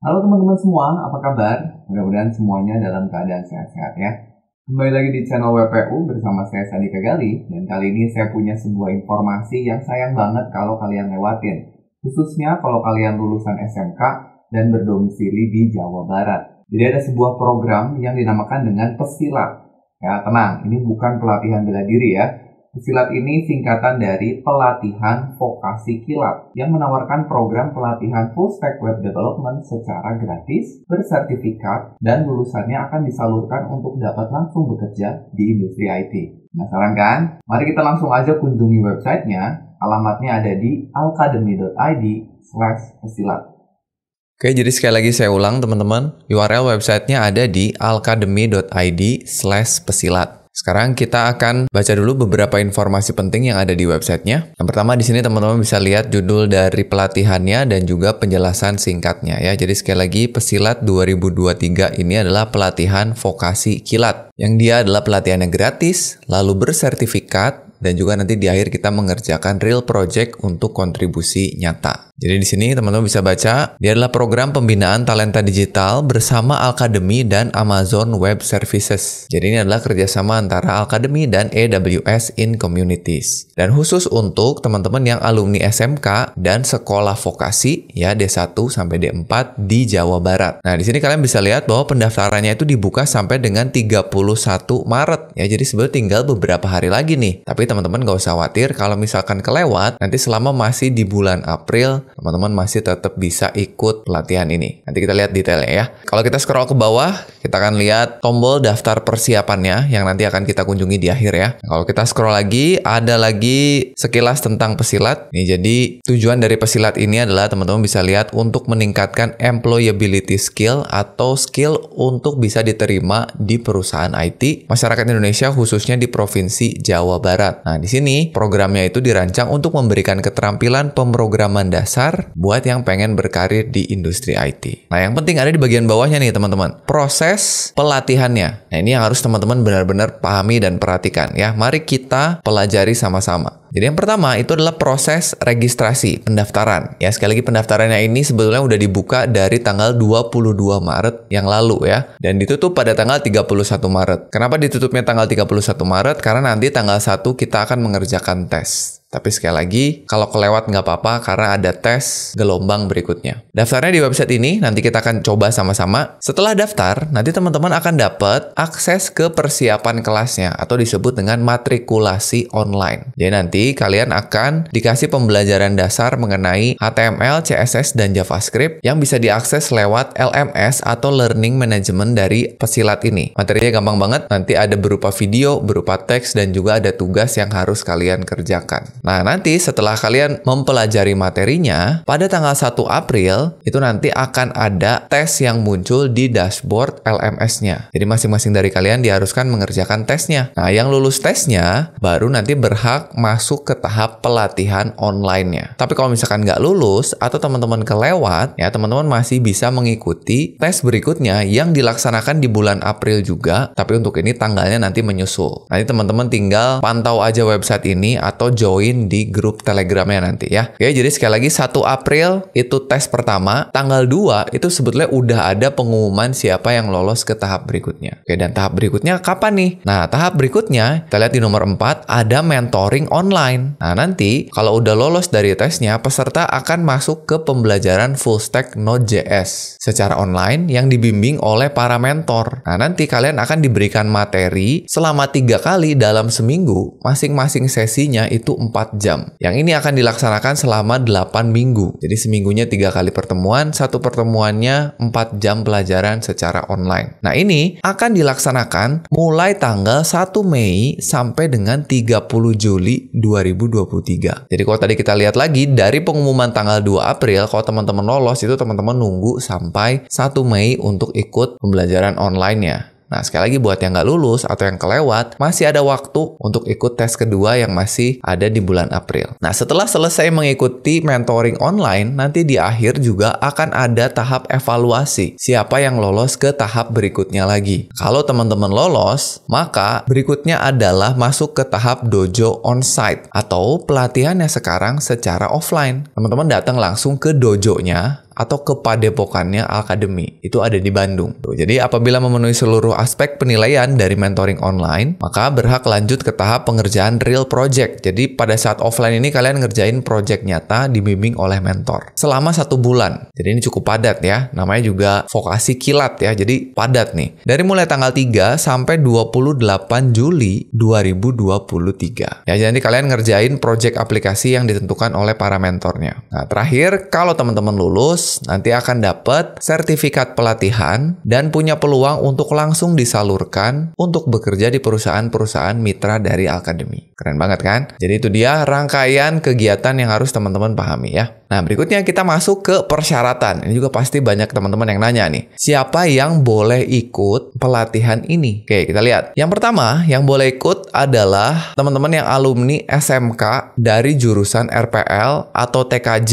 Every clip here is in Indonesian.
Halo teman-teman semua, apa kabar? Mudah-mudahan semuanya dalam keadaan sehat-sehat ya. Kembali lagi di channel WPU bersama saya Sadika Gali, dan kali ini saya punya sebuah informasi yang sayang banget kalau kalian lewatin. Khususnya kalau kalian lulusan SMK dan berdomisili di Jawa Barat. Jadi ada sebuah program yang dinamakan dengan Pesilat. Ya tenang, ini bukan pelatihan bela diri ya. Pesilat ini singkatan dari Pelatihan Vokasi Kilat yang menawarkan program pelatihan full stack web development secara gratis, bersertifikat, dan lulusannya akan disalurkan untuk dapat langsung bekerja di industri IT. Penasaran kan? Mari kita langsung aja kunjungi websitenya. Alamatnya ada di alkademi.id/pesilat. Oke, jadi sekali lagi saya ulang teman-teman. URL websitenya ada di alkademi.id/pesilat. Sekarang kita akan baca dulu beberapa informasi penting yang ada di websitenya. Yang pertama di sini teman-teman bisa lihat judul dari pelatihannya dan juga penjelasan singkatnya ya. Jadi sekali lagi Pesilat 2023 ini adalah pelatihan vokasi kilat. Yang dia adalah pelatihannya gratis, lalu bersertifikat, dan juga nanti di akhir kita mengerjakan real project untuk kontribusi nyata. Jadi di sini teman-teman bisa baca, dia adalah program pembinaan talenta digital bersama Alkademi dan Amazon Web Services. Jadi ini adalah kerjasama antara Alkademi dan AWS in Communities. Dan khusus untuk teman-teman yang alumni SMK dan sekolah vokasi ya D1 sampai D4 di Jawa Barat. Nah di sini kalian bisa lihat bahwa pendaftarannya itu dibuka sampai dengan 31 Maret. Ya jadi sebenarnya tinggal beberapa hari lagi nih. Tapi teman-teman nggak usah khawatir kalau misalkan kelewat, nanti selama masih di bulan April, teman-teman masih tetap bisa ikut pelatihan ini. Nanti kita lihat detailnya ya. Kalau kita scroll ke bawah, kita akan lihat tombol daftar persiapannya yang nanti akan kita kunjungi di akhir ya. Kalau kita scroll lagi, ada lagi sekilas tentang Pesilat. Nih, jadi tujuan dari Pesilat ini adalah teman-teman bisa lihat untuk meningkatkan employability skill atau skill untuk bisa diterima di perusahaan IT masyarakat Indonesia khususnya di Provinsi Jawa Barat. Nah, di sini programnya itu dirancang untuk memberikan keterampilan pemrograman dasar buat yang pengen berkarir di industri IT. Nah, yang penting ada di bagian bawahnya nih, teman-teman. Proses pelatihannya. Nah, ini yang harus teman-teman benar-benar pahami dan perhatikan ya. Mari kita pelajari sama-sama. Jadi yang pertama itu adalah proses registrasi pendaftaran. Ya, sekali lagi pendaftarannya ini sebetulnya udah dibuka dari tanggal 22 Maret yang lalu ya. Dan ditutup pada tanggal 31 Maret. Kenapa ditutupnya tanggal 31 Maret? Karena nanti tanggal 1 kita akan mengerjakan tes. Tapi sekali lagi, kalau kelewat nggak apa-apa karena ada tes gelombang berikutnya. Daftarnya di website ini, nanti kita akan coba sama-sama. Setelah daftar, nanti teman-teman akan dapat akses ke persiapan kelasnya atau disebut dengan matrikulasi online. Jadi nanti kalian akan dikasih pembelajaran dasar mengenai HTML, CSS, dan JavaScript yang bisa diakses lewat LMS atau Learning Management dari Pesilat ini. Materinya gampang banget, nanti ada berupa video, berupa teks, dan juga ada tugas yang harus kalian kerjakan. Nah, nanti setelah kalian mempelajari materinya, pada tanggal 1 April, itu nanti akan ada tes yang muncul di dashboard LMS-nya. Jadi masing-masing dari kalian diharuskan mengerjakan tesnya. Nah, yang lulus tesnya, baru nanti berhak masuk ke tahap pelatihan online-nya. Tapi kalau misalkan nggak lulus, atau teman-teman kelewat, ya teman-teman masih bisa mengikuti tes berikutnya yang dilaksanakan di bulan April juga, tapi untuk ini tanggalnya nanti menyusul. Nanti teman-teman tinggal pantau aja website ini atau join di grup Telegramnya nanti ya. Oke, jadi sekali lagi 1 April itu tes pertama, tanggal 2 itu sebetulnya udah ada pengumuman siapa yang lolos ke tahap berikutnya. Oke, dan tahap berikutnya kapan nih? Nah, tahap berikutnya kita lihat di nomor 4 ada mentoring online. Nah, nanti kalau udah lolos dari tesnya, peserta akan masuk ke pembelajaran full stack Node.js secara online yang dibimbing oleh para mentor. Nah, nanti kalian akan diberikan materi selama 3 kali dalam seminggu, masing-masing sesinya itu 4 jam. Yang ini akan dilaksanakan selama 8 minggu. Jadi seminggunya 3 kali pertemuan, satu pertemuannya 4 jam pelajaran secara online. Nah, ini akan dilaksanakan mulai tanggal 1 Mei sampai dengan 30 Juli 2023. Jadi kalau tadi kita lihat lagi dari pengumuman tanggal 2 April, kalau teman-teman lolos itu teman-teman nunggu sampai 1 Mei untuk ikut pembelajaran online-nya. Nah, sekali lagi buat yang nggak lulus atau yang kelewat, masih ada waktu untuk ikut tes kedua yang masih ada di bulan April. Nah, setelah selesai mengikuti mentoring online, nanti di akhir juga akan ada tahap evaluasi. Siapa yang lolos ke tahap berikutnya lagi. Kalau teman-teman lolos, maka berikutnya adalah masuk ke tahap dojo on-site atau pelatihannya sekarang secara offline. Teman-teman datang langsung ke dojonya atau kepadepokannya Akademi. Itu ada di Bandung. Jadi apabila memenuhi seluruh aspek penilaian dari mentoring online, maka berhak lanjut ke tahap pengerjaan real project. Jadi pada saat offline ini kalian ngerjain project nyata dibimbing oleh mentor selama 1 bulan. Jadi ini cukup padat ya. Namanya juga vokasi kilat ya. Jadi padat nih. Dari mulai tanggal 3 sampai 28 Juli 2023. Ya, jadi kalian ngerjain project aplikasi yang ditentukan oleh para mentornya. Nah, terakhir kalau teman-teman lulus, nanti akan dapat sertifikat pelatihan dan punya peluang untuk langsung disalurkan untuk bekerja di perusahaan-perusahaan mitra dari Akademi. Keren banget kan? Jadi itu dia rangkaian kegiatan yang harus teman-teman pahami ya. Nah, berikutnya kita masuk ke persyaratan. Ini juga pasti banyak teman-teman yang nanya nih. Siapa yang boleh ikut pelatihan ini? Oke, kita lihat. Yang pertama, yang boleh ikut adalah teman-teman yang alumni SMK dari jurusan RPL atau TKJ.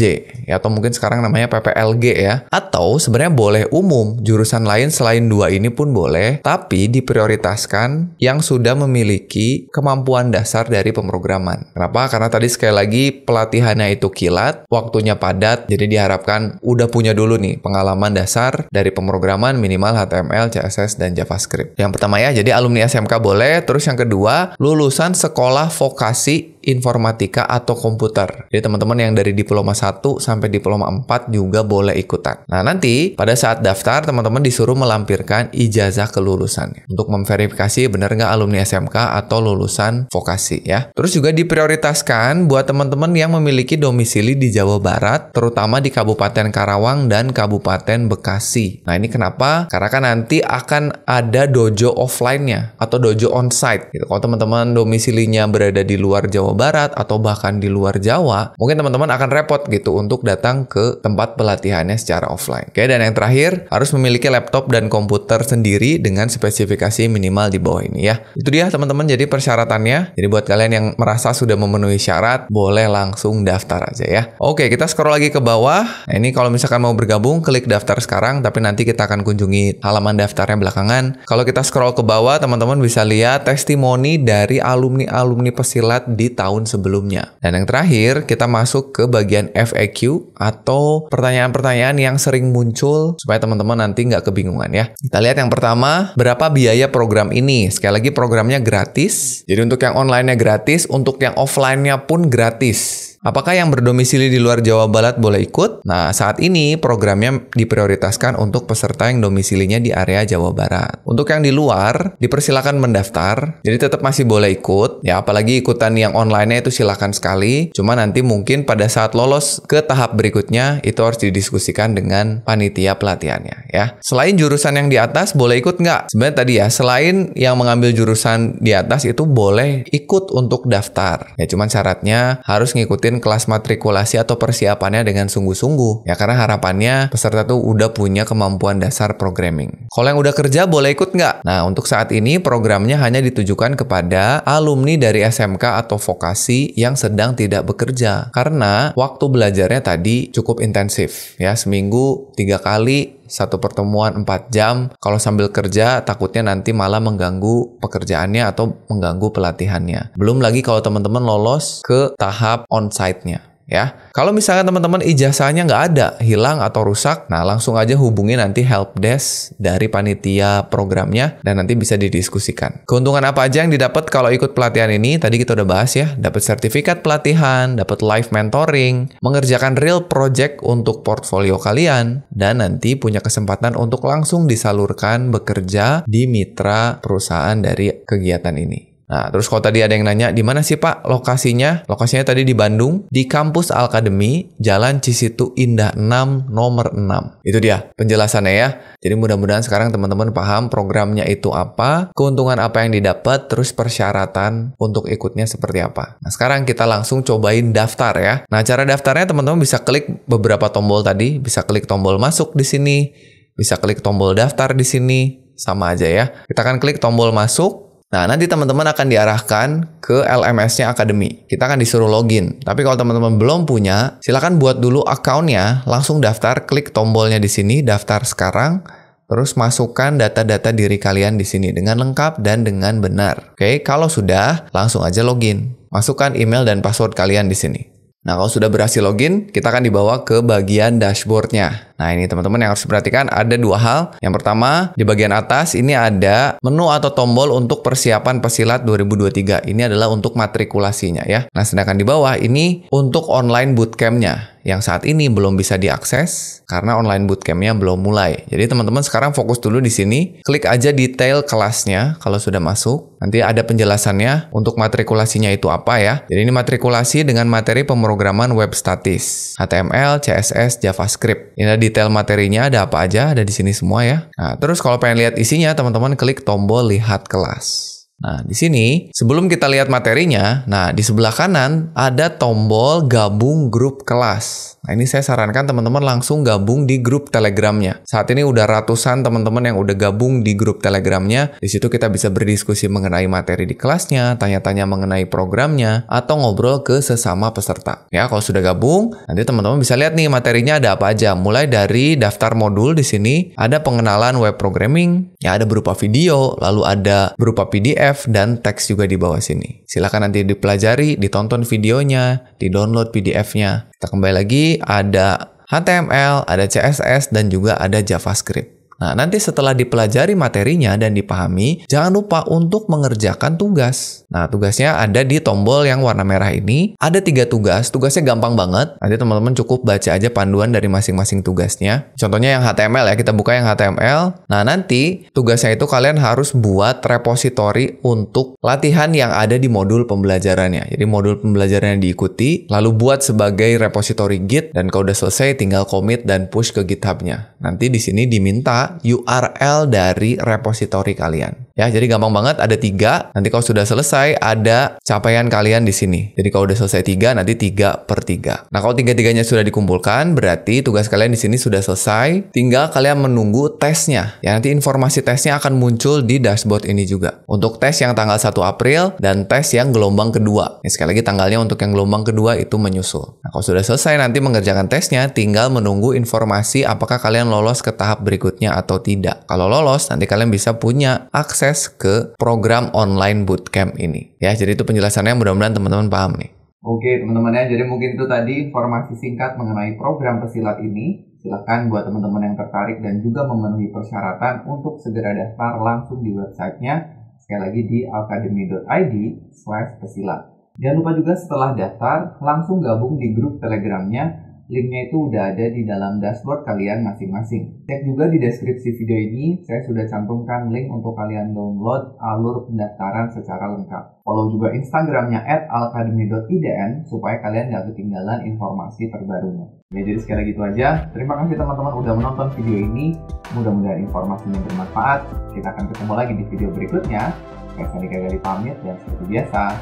Ya, atau mungkin sekarang namanya PPLG ya. Atau sebenarnya boleh umum. Jurusan lain selain 2 ini pun boleh. Tapi diprioritaskan yang sudah memiliki kemampuan dasar dari pemrograman. Kenapa? Karena tadi sekali lagi pelatihannya itu kilat, waktunya padat, jadi diharapkan udah punya dulu nih pengalaman dasar dari pemrograman minimal HTML, CSS, dan JavaScript. Yang pertama ya, jadi alumni SMK boleh. Terus yang kedua, lulusan sekolah vokasi informatika atau komputer. Jadi teman-teman yang dari diploma 1 sampai diploma 4 juga boleh ikutan. Nah, nanti pada saat daftar, teman-teman disuruh melampirkan ijazah kelulusannya untuk memverifikasi benar nggak alumni SMK atau lulusan vokasi ya. Terus juga diprioritaskan buat teman-teman yang memiliki domisili di Jawa Barat, terutama di Kabupaten Karawang dan Kabupaten Bekasi. Nah, ini kenapa? Karena kan nanti akan ada dojo offline-nya atau dojo onsite. Gitu. Kalau teman-teman domisilinya berada di luar Jawa Barat atau bahkan di luar Jawa, mungkin teman-teman akan repot gitu untuk datang ke tempat pelatihannya secara offline. Oke, dan yang terakhir, harus memiliki laptop dan komputer sendiri dengan spesifikasi minimal di bawah ini ya. Itu dia teman-teman, jadi persyaratannya. Jadi buat kalian yang merasa sudah memenuhi syarat, boleh langsung daftar aja ya. Oke, kita scroll lagi ke bawah. Nah, ini kalau misalkan mau bergabung, klik daftar sekarang, tapi nanti kita akan kunjungi halaman daftarnya belakangan. Kalau kita scroll ke bawah, teman-teman bisa lihat testimoni dari alumni-alumni pesilat di tahun sebelumnya. Dan yang terakhir, kita masuk ke bagian FAQ atau pertanyaan-pertanyaan yang sering muncul supaya teman-teman nanti nggak kebingungan ya. Kita lihat yang pertama, berapa biaya program ini? Sekali lagi programnya gratis. Jadi untuk yang online-nya gratis, untuk yang offline-nya pun gratis. Apakah yang berdomisili di luar Jawa Barat boleh ikut? Nah, saat ini programnya diprioritaskan untuk peserta yang domisilinya di area Jawa Barat. Untuk yang di luar, dipersilakan mendaftar. Jadi tetap masih boleh ikut. Ya, apalagi ikutan yang online-nya itu silakan sekali. Cuma nanti mungkin pada saat lolos ke tahap berikutnya, itu harus didiskusikan dengan panitia pelatihannya. Ya. Selain jurusan yang di atas, boleh ikut nggak? Sebenarnya tadi ya, selain yang mengambil jurusan di atas itu boleh ikut untuk daftar. Ya, cuman syaratnya harus ngikutin kelas matrikulasi atau persiapannya dengan sungguh-sungguh. Ya, karena harapannya peserta tuh udah punya kemampuan dasar programming. Kalau yang udah kerja boleh ikut nggak? Nah, untuk saat ini programnya hanya ditujukan kepada alumni dari SMK atau vokasi yang sedang tidak bekerja. Karena waktu belajarnya tadi cukup intensif. Ya, seminggu 3 kali. 1 pertemuan 4 jam. Kalau sambil kerja, takutnya nanti malah mengganggu pekerjaannya atau mengganggu pelatihannya. Belum lagi kalau teman-teman lolos ke tahap on-site-nya. Ya, kalau misalnya teman-teman ijazahnya nggak ada, hilang atau rusak, nah langsung aja hubungi nanti helpdesk dari panitia programnya dan nanti bisa didiskusikan. Keuntungan apa aja yang didapat kalau ikut pelatihan ini? Tadi kita udah bahas ya, dapat sertifikat pelatihan, dapat live mentoring, mengerjakan real project untuk portfolio kalian, dan nanti punya kesempatan untuk langsung disalurkan bekerja di mitra perusahaan dari kegiatan ini. Nah, terus kalau tadi ada yang nanya, di mana sih Pak lokasinya? Lokasinya tadi di Bandung, di kampus Akademi, Jalan Cisitu Indah 6, nomor 6. Itu dia penjelasannya ya. Jadi mudah-mudahan sekarang teman-teman paham programnya itu apa, keuntungan apa yang didapat, terus persyaratan untuk ikutnya seperti apa. Nah, sekarang kita langsung cobain daftar ya. Nah, cara daftarnya teman-teman bisa klik beberapa tombol tadi, bisa klik tombol masuk di sini, bisa klik tombol daftar di sini, sama aja ya. Kita akan klik tombol masuk. Nah, nanti teman-teman akan diarahkan ke LMS-nya Akademi. Kita akan disuruh login. Tapi kalau teman-teman belum punya, silakan buat dulu akunnya, langsung daftar, klik tombolnya di sini, daftar sekarang, terus masukkan data-data diri kalian di sini dengan lengkap dan dengan benar. Oke, kalau sudah, langsung aja login. Masukkan email dan password kalian di sini. Nah, kalau sudah berhasil login, kita akan dibawa ke bagian dashboard-nya. Nah, ini teman-teman yang harus perhatikan ada dua hal. Yang pertama, di bagian atas ini ada menu atau tombol untuk persiapan pesilat 2023. Ini adalah untuk matrikulasinya ya. Nah, sedangkan di bawah ini untuk online bootcamp-nya yang saat ini belum bisa diakses karena online bootcamp-nya belum mulai. Jadi teman-teman sekarang fokus dulu di sini, klik aja detail kelasnya kalau sudah masuk. Nanti ada penjelasannya untuk matrikulasinya itu apa ya. Jadi ini matrikulasi dengan materi pemrograman web statis, HTML, CSS, JavaScript. Ini detail materinya ada apa aja, ada di sini semua ya. Nah, terus kalau pengen lihat isinya, teman-teman klik tombol lihat kelas. Nah, di sini sebelum kita lihat materinya, nah di sebelah kanan ada tombol gabung grup kelas. Nah, ini saya sarankan teman-teman langsung gabung di grup Telegramnya. Saat ini udah ratusan teman-teman yang udah gabung di grup Telegramnya. Di situ kita bisa berdiskusi mengenai materi di kelasnya, tanya-tanya mengenai programnya, atau ngobrol ke sesama peserta. Ya, kalau sudah gabung, nanti teman-teman bisa lihat nih materinya ada apa aja. Mulai dari daftar modul di sini, ada pengenalan web programming, ya ada berupa video, lalu ada berupa PDF dan teks juga di bawah sini. Silakan nanti dipelajari, ditonton videonya, di-download PDF-nya. Kita kembali lagi, ada HTML, ada CSS, dan juga ada JavaScript. Nah, nanti setelah dipelajari materinya dan dipahami, jangan lupa untuk mengerjakan tugas. Nah, tugasnya ada di tombol yang warna merah ini. Ada 3 tugas, tugasnya gampang banget. Nanti teman-teman cukup baca aja panduan dari masing-masing tugasnya. Contohnya yang HTML ya, kita buka yang HTML. Nah, nanti tugasnya itu kalian harus buat repositori untuk latihan yang ada di modul pembelajarannya. Jadi modul pembelajarannya diikuti, lalu buat sebagai repositori Git, dan kalau udah selesai tinggal commit dan push ke GitHub-nya. Nanti di sini diminta URL dari repositori kalian. Ya, jadi gampang banget, ada 3. Nanti kalau sudah selesai, ada capaian kalian di sini. Jadi kalau udah selesai 3, nanti 3/3. Nah, kalau 3-3-nya sudah dikumpulkan, berarti tugas kalian di sini sudah selesai. Tinggal kalian menunggu tesnya. Ya, nanti informasi tesnya akan muncul di dashboard ini juga. Untuk tes yang tanggal 1 April dan tes yang gelombang kedua. Ini sekali lagi tanggalnya untuk yang gelombang kedua itu menyusul. Nah, kalau sudah selesai nanti mengerjakan tesnya, tinggal menunggu informasi apakah kalian lolos ke tahap berikutnya atau tidak. Kalau lolos, nanti kalian bisa punya akses ke program online bootcamp ini. Ya, jadi itu penjelasannya, mudah-mudahan teman-teman paham nih. Oke, teman-teman ya, jadi mungkin itu tadi informasi singkat mengenai program pesilat ini. Silahkan buat teman-teman yang tertarik dan juga memenuhi persyaratan untuk segera daftar langsung di websitenya. Sekali lagi di alkademi.id/pesilat. Jangan lupa juga setelah daftar, langsung gabung di grup Telegramnya. Linknya itu udah ada di dalam dashboard kalian masing-masing. Cek juga di deskripsi video ini, saya sudah cantumkan link untuk kalian download alur pendaftaran secara lengkap. Follow juga Instagramnya @alkademi.idn supaya kalian gak ketinggalan informasi terbarunya. Ya, jadi sekali lagi itu aja. Terima kasih teman-teman udah menonton video ini. Mudah-mudahan informasinya bermanfaat. Kita akan ketemu lagi di video berikutnya. Saya Sandi Kagali pamit, dan seperti biasa,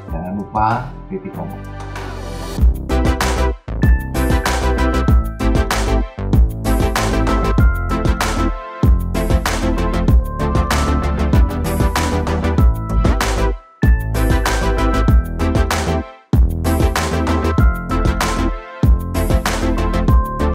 jangan lupa kritik komen.